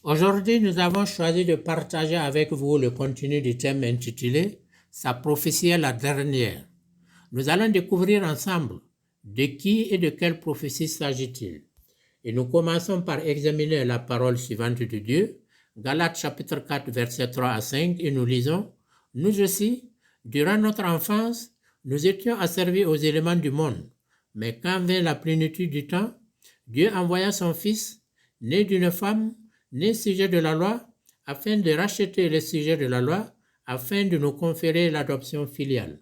Aujourd'hui, nous avons choisi de partager avec vous le contenu du thème intitulé Sa prophétie est la dernière. Nous allons découvrir ensemble de qui et de quelle prophétie s'agit-il. Et nous commençons par examiner la parole suivante de Dieu, Galates chapitre 4, versets 3 à 5, et nous lisons, « Nous aussi, durant notre enfance, nous étions asservis aux éléments du monde, mais quand vint la plénitude du temps, Dieu envoya son Fils, né d'une femme, né sujet de la loi, afin de racheter les sujets de la loi, afin de nous conférer l'adoption filiale.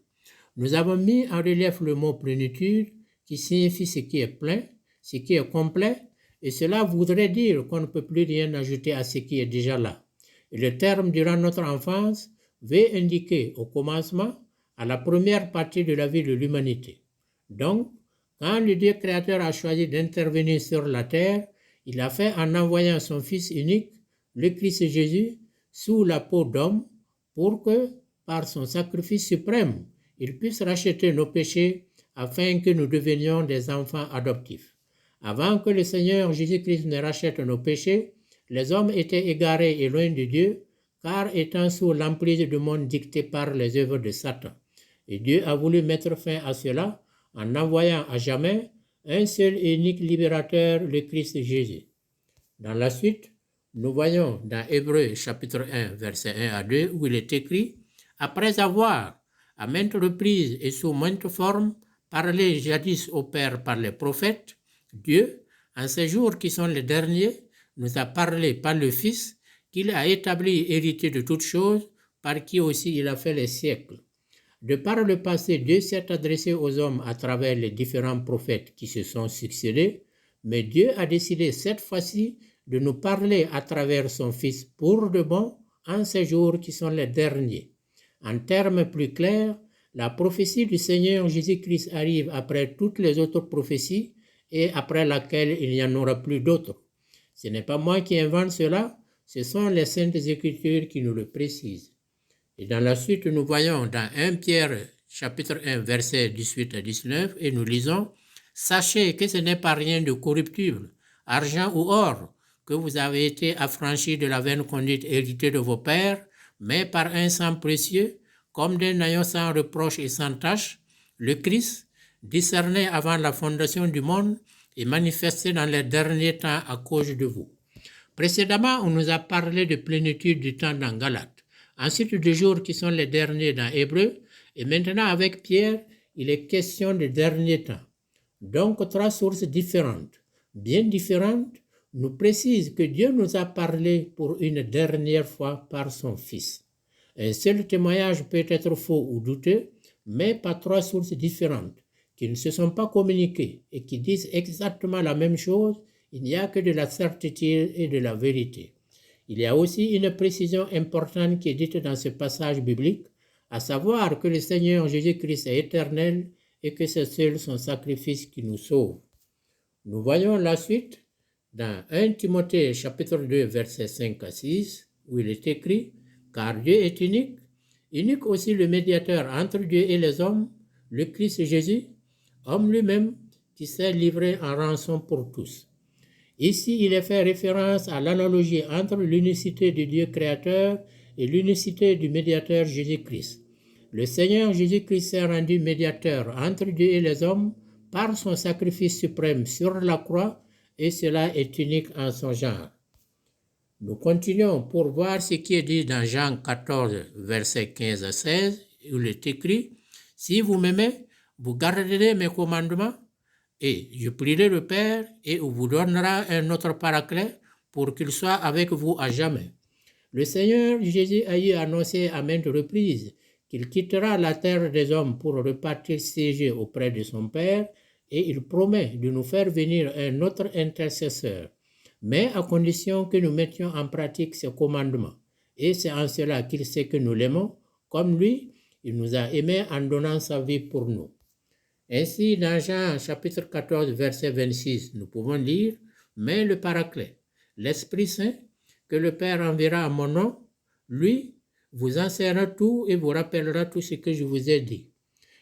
Nous avons mis en relief le mot plénitude, qui signifie ce qui est plein, ce qui est complet, et cela voudrait dire qu'on ne peut plus rien ajouter à ce qui est déjà là. Et le terme durant notre enfance veut indiquer au commencement, à la première partie de la vie de l'humanité. Donc, quand le Dieu créateur a choisi d'intervenir sur la terre, il l'a fait en envoyant son Fils unique, le Christ Jésus, sous la peau d'homme, pour que, par son sacrifice suprême, il puisse racheter nos péchés afin que nous devenions des enfants adoptifs. Avant que le Seigneur Jésus-Christ ne rachète nos péchés, les hommes étaient égarés et loin de Dieu, car étant sous l'emprise du monde dicté par les œuvres de Satan. Et Dieu a voulu mettre fin à cela en envoyant à jamais un seul et unique libérateur, le Christ Jésus. Dans la suite, nous voyons dans Hébreux chapitre 1, verset 1 à 2, où il est écrit « Après avoir, à maintes reprises et sous maintes formes, parlé jadis au Père par les prophètes, Dieu, en ces jours qui sont les derniers, nous a parlé par le Fils, qu'il a établi héritier de toutes choses, par qui aussi il a fait les siècles. De par le passé, Dieu s'est adressé aux hommes à travers les différents prophètes qui se sont succédés, mais Dieu a décidé cette fois-ci de nous parler à travers son Fils pour de bon en ces jours qui sont les derniers. En termes plus clairs, la prophétie du Seigneur Jésus-Christ arrive après toutes les autres prophéties et après laquelle il n'y en aura plus d'autres. Ce n'est pas moi qui invente cela, ce sont les Saintes Écritures qui nous le précisent. Et dans la suite, nous voyons dans 1 Pierre chapitre 1, versets 18 à 19, et nous lisons « Sachez que ce n'est pas rien de corruptible, argent ou or, que vous avez été affranchis de la vaine conduite héritée de vos pères, mais par un sang précieux, comme d'un agneau sans reproche et sans tache, le Christ, discerné avant la fondation du monde et manifesté dans les derniers temps à cause de vous. » Précédemment, on nous a parlé de plénitude du temps dans Galates. Ensuite, des jours qui sont les derniers dans Hébreux, et maintenant avec Pierre, il est question des derniers temps. Donc, trois sources différentes, bien différentes, nous précisent que Dieu nous a parlé pour une dernière fois par son Fils. Un seul témoignage peut être faux ou douteux, mais par trois sources différentes, qui ne se sont pas communiquées et qui disent exactement la même chose, il n'y a que de la certitude et de la vérité. Il y a aussi une précision importante qui est dite dans ce passage biblique, à savoir que le Seigneur Jésus-Christ est éternel et que c'est seul son sacrifice qui nous sauve. Nous voyons la suite dans 1 Timothée chapitre 2 versets 5 à 6 où il est écrit « Car Dieu est unique, unique aussi le médiateur entre Dieu et les hommes, le Christ Jésus, homme lui-même qui s'est livré en rançon pour tous. » Ici, il est fait référence à l'analogie entre l'unicité du Dieu créateur et l'unicité du médiateur Jésus-Christ. Le Seigneur Jésus-Christ s'est rendu médiateur entre Dieu et les hommes par son sacrifice suprême sur la croix et cela est unique en son genre. Nous continuons pour voir ce qui est dit dans Jean 14, versets 15 à 16, où il est écrit « Si vous m'aimez, vous garderez mes commandements. Et je prierai le Père et il vous donnera un autre paraclet pour qu'il soit avec vous à jamais. » Le Seigneur Jésus a eu annoncé à maintes reprises qu'il quittera la terre des hommes pour repartir siéger auprès de son Père et il promet de nous faire venir un autre intercesseur, mais à condition que nous mettions en pratique ses commandements. Et c'est en cela qu'il sait que nous l'aimons, comme lui, il nous a aimés en donnant sa vie pour nous. Ainsi, dans Jean chapitre 14, verset 26, nous pouvons lire « Mais le Paraclet, l'Esprit Saint, que le Père enverra à mon nom, lui, vous enseignera tout et vous rappellera tout ce que je vous ai dit. »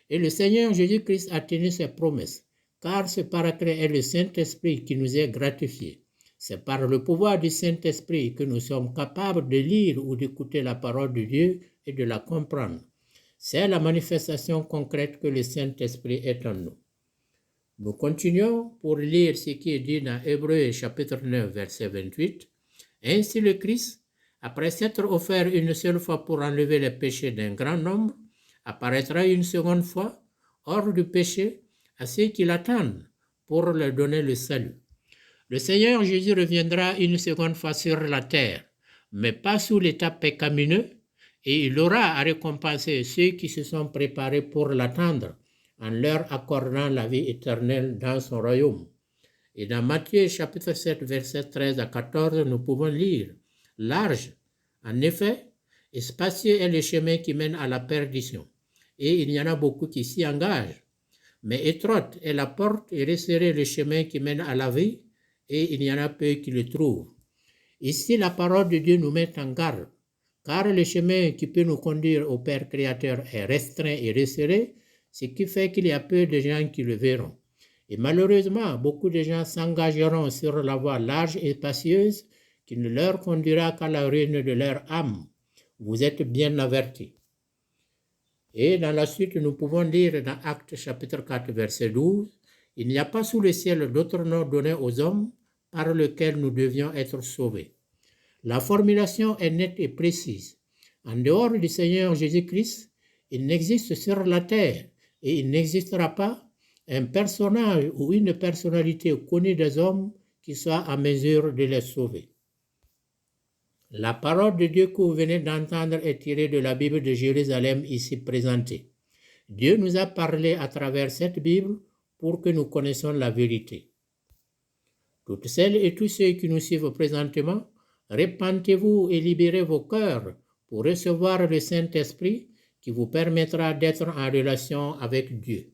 Et le Seigneur Jésus-Christ a tenu ses promesses, car ce Paraclet est le Saint-Esprit qui nous est gratifié. C'est par le pouvoir du Saint-Esprit que nous sommes capables de lire ou d'écouter la parole de Dieu et de la comprendre. C'est la manifestation concrète que le Saint-Esprit est en nous. Nous continuons pour lire ce qui est dit dans Hébreux chapitre 9, verset 28. Ainsi le Christ, après s'être offert une seule fois pour enlever les péchés d'un grand nombre, apparaîtra une seconde fois hors du péché à ceux qui l'attendent pour leur donner le salut. Le Seigneur Jésus reviendra une seconde fois sur la terre, mais pas sous l'état pécamineux, et il aura à récompenser ceux qui se sont préparés pour l'attendre en leur accordant la vie éternelle dans son royaume. Et dans Matthieu chapitre 7, versets 13 à 14, nous pouvons lire « Large, en effet, et spacieux est le chemin qui mène à la perdition, et il y en a beaucoup qui s'y engagent. Mais étroite est la porte et resserré le chemin qui mène à la vie, et il y en a peu qui le trouvent. » Ici, la parole de Dieu nous met en garde, car le chemin qui peut nous conduire au Père Créateur est restreint et resserré, ce qui fait qu'il y a peu de gens qui le verront. Et malheureusement, beaucoup de gens s'engageront sur la voie large et spacieuse qui ne leur conduira qu'à la ruine de leur âme. Vous êtes bien avertis. Et dans la suite, nous pouvons lire dans Actes chapitre 4, verset 12, « Il n'y a pas sous le ciel d'autre nom donné aux hommes par lequel nous devions être sauvés. » La formulation est nette et précise. En dehors du Seigneur Jésus-Christ, il n'existe sur la terre et il n'existera pas un personnage ou une personnalité connue des hommes qui soit à mesure de les sauver. La parole de Dieu que vous venez d'entendre est tirée de la Bible de Jérusalem ici présentée. Dieu nous a parlé à travers cette Bible pour que nous connaissions la vérité. Toutes celles et tous ceux qui nous suivent présentement, repentez-vous et libérez vos cœurs pour recevoir le Saint-Esprit qui vous permettra d'être en relation avec Dieu.